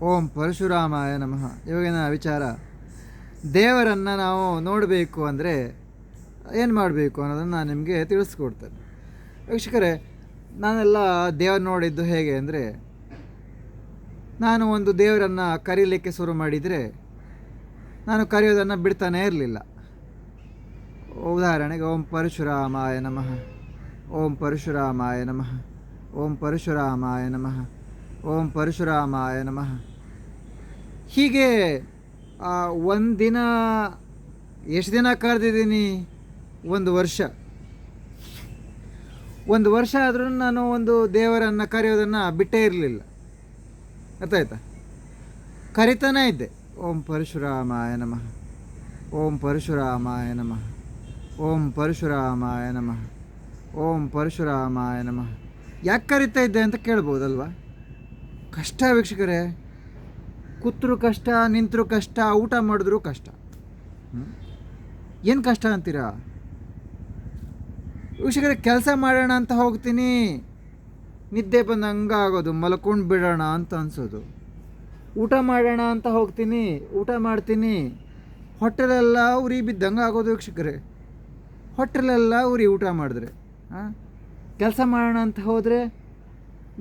ಓಂ ಪರಶುರಾಮಾಯ ನಮಃ. ಇವಾಗಿನ ವಿಚಾರ, ದೇವರನ್ನು ನಾವು ನೋಡಬೇಕು ಅಂದರೆ ಏನು ಮಾಡಬೇಕು ಅನ್ನೋದನ್ನು ನಾನು ನಿಮಗೆ ತಿಳಿಸ್ಕೊಡ್ತೇನೆ. ವೀಕ್ಷಕರೇ, ನಾನೆಲ್ಲ ದೇವರು ನೋಡಿದ್ದು ಹೇಗೆ ಅಂದರೆ, ನಾನು ಒಂದು ದೇವರನ್ನು ಕರೀಲಿಕ್ಕೆ ಶುರು ಮಾಡಿದರೆ ನಾನು ಕರೆಯೋದನ್ನು ಬಿಡ್ತಾನೇ ಇರಲಿಲ್ಲ. ಉದಾಹರಣೆಗೆ ಓಂ ಪರಶುರಾಮಾಯ ನಮಃ, ಓಂ ಪರಶುರಾಮಾಯ ನಮಃ, ಓಂ ಪರಶುರಾಮಾಯ ನಮಃ, ಓಂ ಪರಶುರಾಮಾಯ ನಮಃ. ಹೀಗೆ ಒಂದು ದಿನ, ಎಷ್ಟು ದಿನ ಕರೆದಿದ್ದೀನಿ? ಒಂದು ವರ್ಷ ಆದರೂ ನಾನು ಒಂದು ದೇವರನ್ನು ಕರೆಯೋದನ್ನು ಬಿಟ್ಟೇ ಇರಲಿಲ್ಲ. ಅರ್ಥಾಯ್ತಾ? ಕರಿತಾನೇ ಇದ್ದೆ. ಓಂ ಪರಶುರಾಮಾಯ ನಮಃ, ಓಂ ಪರಶುರಾಮಾಯ ನಮಃ, ಓಂ ಪರಶುರಾಮಾಯ ನಮಃ, ಓಂ ಪರಶುರಾಮಾಯ ನಮಃ. ಯಾಕೆ ಕರಿತಾ ಇದ್ದೆ ಅಂತ ಕೇಳ್ಬೋದಲ್ವ? ಕಷ್ಟ ವೀಕ್ಷಕರೇ, ಕೂತ್ರು ಕಷ್ಟ, ನಿಂತರೂ ಕಷ್ಟ, ಊಟ ಮಾಡಿದ್ರೂ ಕಷ್ಟ. ಏನು ಕಷ್ಟ ಅಂತೀರಾ ವೀಕ್ಷಕರೇ? ಕೆಲಸ ಮಾಡೋಣ ಅಂತ ಹೋಗ್ತೀನಿ, ನಿದ್ದೆ ಬಂದು ಹಂಗಾಗೋದು, ಮಲ್ಕೊಂಡು ಬಿಡೋಣ ಅಂತ ಅನಿಸೋದು. ಊಟ ಮಾಡೋಣ ಅಂತ ಹೋಗ್ತೀನಿ, ಊಟ ಮಾಡ್ತೀನಿ, ಹೊಟ್ಟೆಲೆಲ್ಲ ಉರಿ ಬಿದ್ದಂಗೆ ಆಗೋದು ವೀಕ್ಷಕರೇ. ಹೊಟ್ಟೆಲೆಲ್ಲ ಉರಿ ಊಟ ಮಾಡಿದ್ರೆ. ಕೆಲಸ ಮಾಡೋಣ ಅಂತ ಹೋದರೆ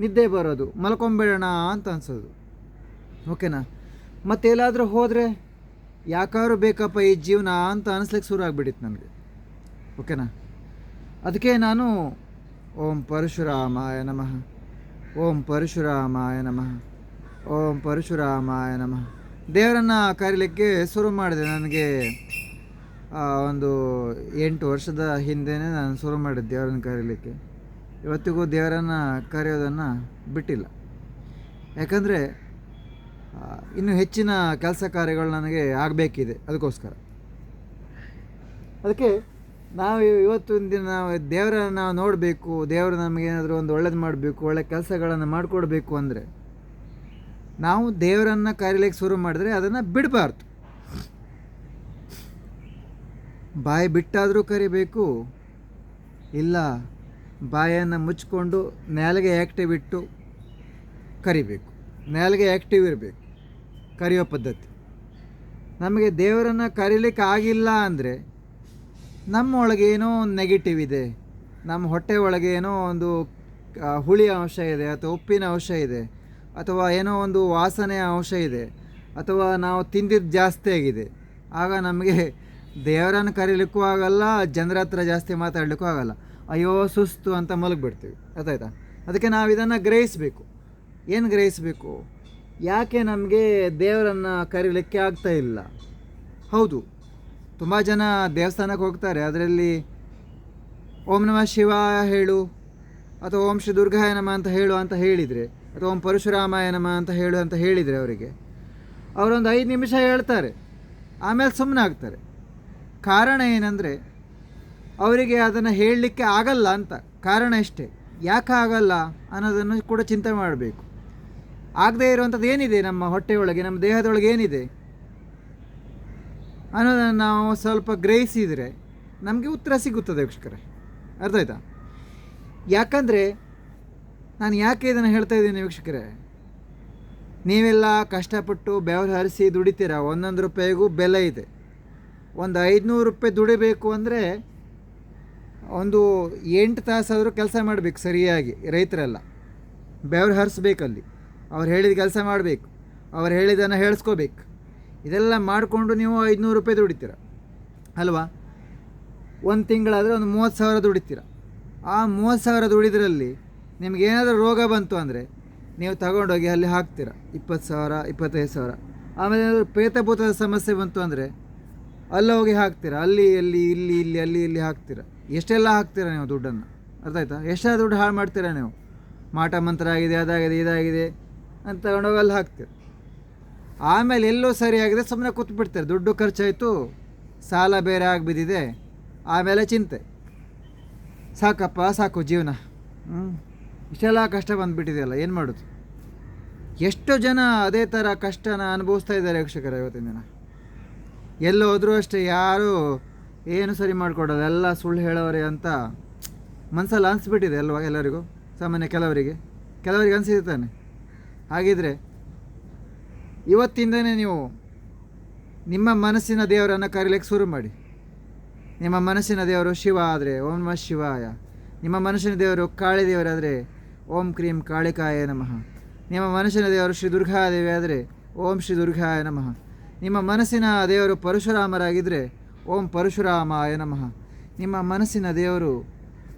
ನಿದ್ದೆ ಬರೋದು, ಮಲ್ಕೊಂಬಿಡೋಣ ಅಂತ ಅನಿಸೋದು. ಓಕೆನಾ? ಮತ್ತೆಲ್ಲಾದರೂ ಹೋದರೆ ಯಾಕಾದ್ರೂ ಬೇಕಪ್ಪ ಈ ಜೀವನ ಅಂತ ಅನಿಸ್ಲಿಕ್ಕೆ ಶುರು ಆಗಿಬಿಟ್ಟಿತ್ತು ನನಗೆ. ಓಕೆನಾ? ಅದಕ್ಕೆ ನಾನು ಓಂ ಪರಶುರಾಮಾಯ ನಮಃ, ಓಂ ಪರಶುರಾಮಾಯ ನಮಃ, ಓಂ ಪರಶುರಾಮಾಯ ನಮಃ ದೇವರನ್ನು ಕರೀಲಿಕ್ಕೆ ಶುರು ಮಾಡಿದೆ. ನನಗೆ ಒಂದು 8 ವರ್ಷದ ಹಿಂದೆಯೇ ನಾನು ಶುರು ಮಾಡಿದ್ದೆ ದೇವರನ್ನು ಕರೀಲಿಕ್ಕೆ. ಇವತ್ತಿಗೂ ದೇವರನ್ನು ಕರೆಯೋದನ್ನು ಬಿಟ್ಟಿಲ್ಲ. ಯಾಕಂದರೆ ಇನ್ನೂ ಹೆಚ್ಚಿನ ಕೆಲಸ ಕಾರ್ಯಗಳು ನನಗೆ ಆಗಬೇಕಿದೆ. ಅದಕ್ಕೆ ನಾವು ಇವತ್ತಿನ ದಿನ ದೇವರನ್ನು ನಾವು ನೋಡಬೇಕು, ದೇವರು ನಮಗೇನಾದರೂ ಒಂದು ಒಳ್ಳೇದು ಮಾಡಬೇಕು, ಒಳ್ಳೆ ಕೆಲಸಗಳನ್ನು ಮಾಡಿಕೊಡ್ಬೇಕು ಅಂದರೆ ನಾವು ದೇವರನ್ನು ಕರೀಲಿಕ್ಕೆ ಶುರು ಮಾಡಿದ್ರೆ ಅದನ್ನು ಬಿಡಬಾರ್ದು. ಬಾಯಿ ಬಿಟ್ಟಾದರೂ ಕರಿಬೇಕು, ಇಲ್ಲ ಬಾಯನ್ನು ಮುಚ್ಚಿಕೊಂಡು ನಾಲಿಗೆ ಆ್ಯಕ್ಟಿವ್ ಇಟ್ಟು ಕರಿಬೇಕು. ನಾಲಿಗೆ ಆ್ಯಕ್ಟಿವ್ ಇರಬೇಕು ಕರೆಯೋ ಪದ್ಧತಿ. ನಮಗೆ ದೇವರನ್ನು ಕರೀಲಿಕ್ಕೆ ಆಗಿಲ್ಲ ಅಂದರೆ ನಮ್ಮ ಒಳಗೆ ಏನೋ ಒಂದು ನೆಗೆಟಿವ್ ಇದೆ, ನಮ್ಮ ಹೊಟ್ಟೆ ಒಳಗೆ ಏನೋ ಒಂದು ಹುಳಿ ಅಂಶ ಇದೆ, ಅಥವಾ ಉಪ್ಪಿನ ಅಂಶ ಇದೆ, ಅಥವಾ ಏನೋ ಒಂದು ವಾಸನೆಯ ಅಂಶ ಇದೆ, ಅಥವಾ ನಾವು ತಿಂದಿದ್ದು ಜಾಸ್ತಿ ಆಗಿದೆ. ಆಗ ನಮಗೆ ದೇವರನ್ನು ಕರೀಲಿಕ್ಕೂ ಆಗಲ್ಲ, ಜನರ ಹತ್ರ ಜಾಸ್ತಿ ಮಾತಾಡಲಿಕ್ಕೂ ಆಗಲ್ಲ. ಅಯ್ಯೋ ಸುಸ್ತು ಅಂತ ಮಲಗಿಬಿಡ್ತೀವಿ. ಗೊತ್ತಾಯ್ತಾ? ಅದಕ್ಕೆ ನಾವು ಇದನ್ನು ಗ್ರಹಿಸಬೇಕು. ಏನು ಗ್ರಹಿಸಬೇಕು? ಯಾಕೆ ನಮಗೆ ದೇವರನ್ನು ಕರೀಲಿಕ್ಕೆ ಆಗ್ತಾಯಿಲ್ಲ? ಹೌದು, ತುಂಬ ಜನ ದೇವಸ್ಥಾನಕ್ಕೆ ಹೋಗ್ತಾರೆ, ಅದರಲ್ಲಿ ಓಂ ನಮಃ ಶಿವಾಯ ಹೇಳು, ಅಥವಾ ಓಂ ಶ್ರೀ ದುರ್ಗಾಯ ನಮಃ ಅಂತ ಹೇಳು ಅಂತ ಹೇಳಿದರೆ, ಅಥವಾ ಓಂ ಪರಶುರಾಮಾಯ ನಮಃ ಅಂತ ಹೇಳು ಅಂತ ಹೇಳಿದರೆ ಅವರಿಗೆ, ಅವರೊಂದು 5 ನಿಮಿಷ ಹೇಳ್ತಾರೆ, ಆಮೇಲೆ ಸುಮ್ಮನೆ ಆಗ್ತಾರೆ. ಕಾರಣ ಏನಂದರೆ ಅವರಿಗೆ ಅದನ್ನು ಹೇಳಲಿಕ್ಕೆ ಆಗಲ್ಲ ಅಂತ. ಕಾರಣ ಇಷ್ಟೇ. ಯಾಕೆ ಆಗಲ್ಲ ಅನ್ನೋದನ್ನು ಕೂಡ ಚಿಂತೆ ಮಾಡಬೇಕು. ಆಗದೇ ಇರುವಂಥದ್ದು ಏನಿದೆ ನಮ್ಮ ಹೊಟ್ಟೆಯೊಳಗೆ, ನಮ್ಮ ದೇಹದೊಳಗೆ ಏನಿದೆ ಅನ್ನೋದನ್ನು ನಾವು ಸ್ವಲ್ಪ ಗ್ರಹಿಸಿದರೆ ನಮಗೆ ಉತ್ತರ ಸಿಗುತ್ತದೆ ವೀಕ್ಷಕರೇ. ಅರ್ಥ ಆಯ್ತಾ? ಯಾಕಂದರೆ ನಾನು ಯಾಕೆ ಇದನ್ನು ಹೇಳ್ತಾ ಇದ್ದೀನಿ ವೀಕ್ಷಕರೇ, ನೀವೆಲ್ಲ ಕಷ್ಟಪಟ್ಟು ಬೆವರು ಹರಿಸಿ ದುಡಿತೀರ, ಒಂದೊಂದು ರೂಪಾಯಿಗೂ ಬೆಲೆ ಇದೆ. ಒಂದು 500 ರೂಪಾಯಿ ದುಡಿಬೇಕು ಅಂದರೆ ಒಂದು 8 ತಾಸಾದರೂ ಕೆಲಸ ಮಾಡಬೇಕು ಸರಿಯಾಗಿ. ರೈತರೆಲ್ಲ ಬೆವರು ಹರಿಸ್ಬೇಕಲ್ಲಿ, ಅವ್ರು ಹೇಳಿದ ಕೆಲಸ ಮಾಡಬೇಕು, ಅವ್ರು ಹೇಳಿದ್ದನ್ನು ಹೇಳಿಸ್ಕೋಬೇಕು. ಇದೆಲ್ಲ ಮಾಡಿಕೊಂಡು ನೀವು 500 ರೂಪಾಯಿ ದುಡಿತೀರ ಅಲ್ವಾ? ಒಂದು ತಿಂಗಳಾದರೆ ಒಂದು 30,000 ದುಡಿತೀರ. ಆ 30,000 ದುಡಿದ್ರಲ್ಲಿ ನಿಮಗೇನಾದರೂ ರೋಗ ಬಂತು ಅಂದರೆ ನೀವು ತಗೊಂಡೋಗಿ ಅಲ್ಲಿ ಹಾಕ್ತೀರ 20,000, 25,000. ಆಮೇಲೆ ಏನಾದರೂ ಪ್ರೇತಭೂತದ ಸಮಸ್ಯೆ ಬಂತು ಅಂದರೆ ಅಲ್ಲಿ ಹೋಗಿ ಹಾಕ್ತೀರ, ಅಲ್ಲಿ ಇಲ್ಲಿ ಹಾಕ್ತೀರ. ಎಷ್ಟೆಲ್ಲ ಹಾಕ್ತೀರ ನೀವು ದುಡ್ಡನ್ನು. ಅರ್ಥ ಆಯ್ತಾ? ಎಷ್ಟೆಲ್ಲ ದುಡ್ಡು ಹಾಳು ಮಾಡ್ತೀರ ನೀವು. ಮಾಟ ಮಂತ್ರ ಆಗಿದೆ, ಅದಾಗಿದೆ, ಇದಾಗಿದೆ ಅಂತ ತಗೊಂಡೋಗಿ ಅಲ್ಲಿ ಹಾಕ್ತೀರ. ಆಮೇಲೆ ಎಲ್ಲೋ ಸರಿಯಾಗಿದೆ, ಸುಮ್ಮನೆ ಕೂತ್ಬಿಡ್ತಾರೆ. ದುಡ್ಡು ಖರ್ಚಾಯಿತು, ಸಾಲ ಬೇರೆ ಆಗಿಬಿದ್ದಿದೆ, ಆಮೇಲೆ ಚಿಂತೆ. ಸಾಕಪ್ಪ ಸಾಕು ಜೀವನ, ಇಷ್ಟೆಲ್ಲ ಕಷ್ಟ ಬಂದುಬಿಟ್ಟಿದೆಯಲ್ಲ, ಏನು ಮಾಡೋದು? ಎಷ್ಟು ಜನ ಅದೇ ಥರ ಕಷ್ಟನ ಅನುಭವಿಸ್ತಾ ಇದ್ದಾರೆ ವೀಕ್ಷಕರ ಇವತ್ತಿನ ದಿನ. ಎಲ್ಲೋ ಹೋದರೂ ಅಷ್ಟೇ, ಯಾರು ಏನು ಸರಿ ಮಾಡಿಕೊಡೋದು, ಎಲ್ಲ ಸುಳ್ಳು ಹೇಳೋರೆ ಅಂತ ಮನಸ್ಸಲ್ಲಿ ಅನಿಸ್ಬಿಟ್ಟಿದೆ ಅಲ್ವಾ ಎಲ್ಲರಿಗೂ. ಸಾಮಾನ್ಯ ಕೆಲವರಿಗೆ ಅನಿಸಿರ್ತಾನೆ. ಹಾಗಿದ್ರೆ ಇವತ್ತಿಂದನೇ ನೀವು ನಿಮ್ಮ ಮನಸ್ಸಿನ ದೇವರನ್ನು ಕರೀಲಿಕ್ಕೆ ಶುರು ಮಾಡಿ. ನಿಮ್ಮ ಮನಸ್ಸಿನ ದೇವರು ಶಿವ ಆದರೆ ಓಂ ನಮಃ ಶಿವಾಯ. ನಿಮ್ಮ ಮನಸ್ಸಿನ ದೇವರು ಕಾಳಿ ದೇವರಾದರೆ ಓಂ ಕ್ರೀಂ ಕಾಳಿಕಾಯ ನಮಃ. ನಿಮ್ಮ ಮನಸ್ಸಿನ ದೇವರು ಶ್ರೀ ದುರ್ಗಾದೇವಿ ಆದರೆ ಓಂ ಶ್ರೀ ದುರ್ಗಾಯ ನಮಃ. ನಿಮ್ಮ ಮನಸ್ಸಿನ ದೇವರು ಪರಶುರಾಮರಾಗಿದ್ದರೆ ಓಂ ಪರಶುರಾಮಾಯ ನಮಃ. ನಿಮ್ಮ ಮನಸ್ಸಿನ ದೇವರು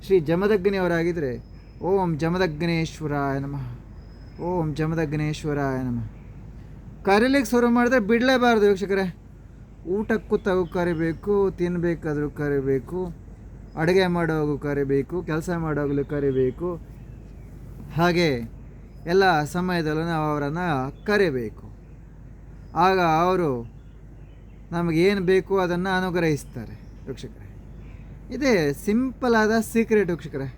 ಶ್ರೀ ಜಮದಗ್ನಿಯವರಾಗಿದ್ದರೆ ಓಂ ಜಮದಗ್ನೇಶ್ವರಾಯ ನಮಃ. ಓಂ ಜಮದಗ್ನೇಶ್ವರಾಯ ನಮಃ. ಕರೀಲಿಕ್ಕೆ ಶುರು ಮಾಡಿದ್ರೆ ಬಿಡಲೇಬಾರ್ದು ವೀಕ್ಷಕರೇ. ಊಟಕ್ಕೂ ತಗೋ ಕರಿಬೇಕು, ತಿನ್ನಬೇಕಾದ್ರೂ ಕರಿಬೇಕು, ಅಡುಗೆ ಮಾಡೋಗೂ ಕರಿಬೇಕು, ಕೆಲಸ ಮಾಡೋಗಲೂ ಕರಿಬೇಕು, ಹಾಗೆ ಎಲ್ಲ ಸಮಯದಲ್ಲೂ ನಾವು ಅವರನ್ನು ಕರಿಬೇಕು. ಆಗ ಅವರು ನಮಗೇನು ಬೇಕು ಅದನ್ನು ಅನುಗ್ರಹಿಸ್ತಾರೆ ವೀಕ್ಷಕರೇ. ಇದೇ ಸಿಂಪಲ್ ಆದ ಸೀಕ್ರೆಟ್ ವೀಕ್ಷಕರೇ.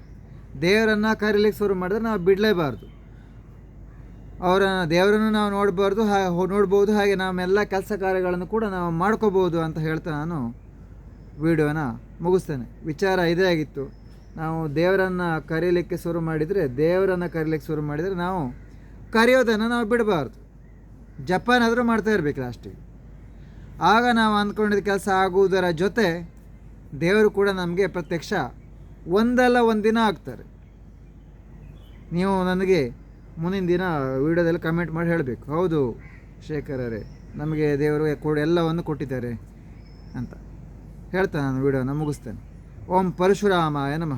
ದೇವರನ್ನು ಕರೀಲಿಕ್ಕೆ ಶುರು ಮಾಡಿದ್ರೆ ನಾವು ಬಿಡಲೇಬಾರ್ದು. ದೇವರನ್ನು ನಾವು ನೋಡ್ಬೋದು, ಹಾಗೆ ನಮ್ಮೆಲ್ಲ ಕೆಲಸ ಕಾರ್ಯಗಳನ್ನು ಕೂಡ ನಾವು ಮಾಡ್ಕೋಬೋದು ಅಂತ ಹೇಳ್ತಾ ನಾನು ವಿಡಿಯೋನ ಮುಗಿಸ್ತೇನೆ. ವಿಚಾರ ಇದೇ ಆಗಿತ್ತು. ನಾವು ದೇವರನ್ನು ಕರೀಲಿಕ್ಕೆ ಶುರು ಮಾಡಿದರೆ ನಾವು ಕರೆಯೋದನ್ನು ನಾವು ಬಿಡಬಾರ್ದು. ಜಪಾನಾದರೂ ಮಾಡ್ತಾ ಇರಬೇಕು ಲಾಸ್ಟಿಗೆ. ಆಗ ನಾವು ಅಂದ್ಕೊಂಡಿದ್ದ ಕೆಲಸ ಆಗುವುದರ ಜೊತೆ ದೇವರು ಕೂಡ ನಮಗೆ ಪ್ರತ್ಯಕ್ಷ ಒಂದಲ್ಲ ಒಂದು ದಿನ ಆಗ್ತಾರೆ. ನೀವು ನನಗೆ ಮುಂದಿನ ದಿನ ವಿಡಿಯೋದಲ್ಲಿ ಕಮೆಂಟ್ ಮಾಡಿ ಹೇಳಬೇಕು, ಹೌದು ಶೇಖರರೇ ನಮಗೆ ದೇವರು ಎಲ್ಲವನ್ನು ಕೊಟ್ಟಿದ್ದಾರೆ ಅಂತ ಹೇಳ್ತಾ ನಾನು ವಿಡಿಯೋನ ಮುಗಿಸ್ತೇನೆ. ಓಂ ಪರಶುರಾಮಾಯ ನಮಃ.